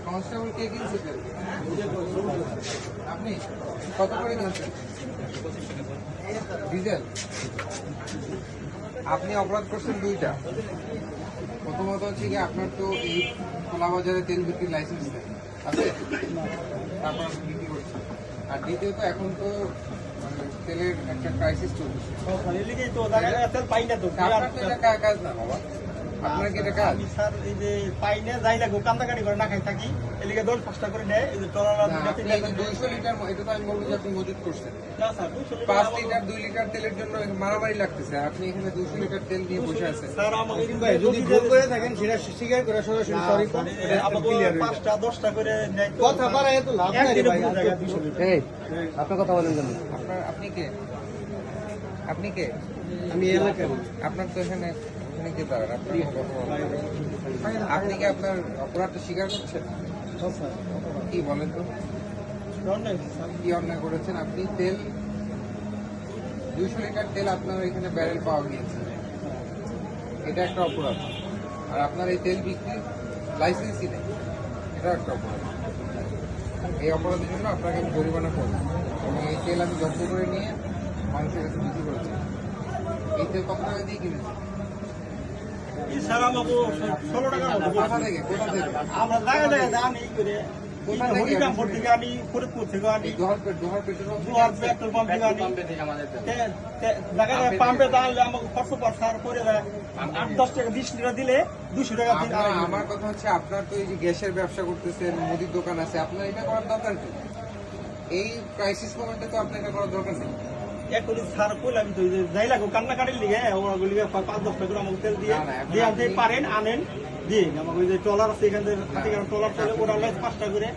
Constable কে কিনছে আপনি কত করে কিনছেন ডিজেল? আপনি অপরাধ করছেন দুইটা। প্রথমত হচ্ছে কি আপনার তো এই খোলা বাজারে তেল বিক্রির লাইসেন্স নেই আছে, তারপর আপনি বিক্রি করছেন। আর দ্বিতীয়ত এখন তো তেলের একটা ক্রাইসিস চলছে। আপনার তো এটা কাজ না বাবা, আপনার কি এটা কাজ? স্যার এই যে পাই না যাই লাগো কান্দাকাটি করে না খাই থাকি এদিকে 10-5টা করে নেয় এই যে টলার 200 লিটার, এটা তো আমি বলবো যে আপনি মজুত করছেন। না স্যার 200 5 লিটার 2 লিটার তেলের জন্য মারামারি লাগতেছে, আপনি এখানে 200 লিটার তেল নিয়ে বসে আছেন। স্যার আমাকে যদি ভুল করে থাকেন সেটা স্বীকার করে সরাসরি সরি কোন আমাকে 5টা-10টা করে নেয় তো কথা বাড়ায় তো লাভ নাই রে ভাই। এই আপনার কথা বলেন কেন? আপনি কে? আপনি কে? আমি এলাকার আপনার তো এখানে কি দাঁড়ান? আপনি কি আপনার অপরাধটা স্বীকার করছেন? কি বলেন তো, কি অন্যায় করেছেন? আপনি তেল 200 লিটার তেল আপনার এখানে ব্যারেল পাওয়া গিয়েছে, এটা একটা অপরাধ। আর আপনার এই তেল বিক্রির লাইসেন্সই নেই, এটা একটা অপরাধ। এই অপরাধের জন্য আপনাকে আমি জরিমানা করব এবং এই তেল আমি জব্দ করে নিয়ে মানুষের কাছে বিক্রি করেছি। এই তেল কত টাকা দিয়ে কিনেছি? স্যার আমাকে 16 টাকা মতো কোথা থেকে? কোথা থেকে? আমরা জায়গা দামি করে কোথা থেকে? হরিকামপুর থেকে আনি ফরিদপুর থেকে আনি দোহার পেট্রোল দুয়ার পেট্রোল পাম্প থেকে আনি জায়গায় পাম্পে দাঁড়ালে আমাকে খরচ পর সার করে দেয় 8-10 টাকা 20 লিটার দিলে 200 টাকা দিন। আমার কথা হচ্ছে আপনার তো এই যে গ্যাসের ব্যবসা করতেছেন, মুদির দোকান আছে, আপনার এটা করার দরকার কি? এই ক্রাইসিস মোমেন্টে তো আপনার এটা করার দরকার নেই। এখনই সার করলে আমি তো যাই লাগো কান্না কাটির লিগে ওগুলি 5-10 টাকা করে আমাকে তেল দিয়ে দিয়ে আনতে পারেন আনেন দিয়ে আমাকে ওই যে ট্রলার আছে এখান থেকে ট্রলার চলে ওরা 5টা করে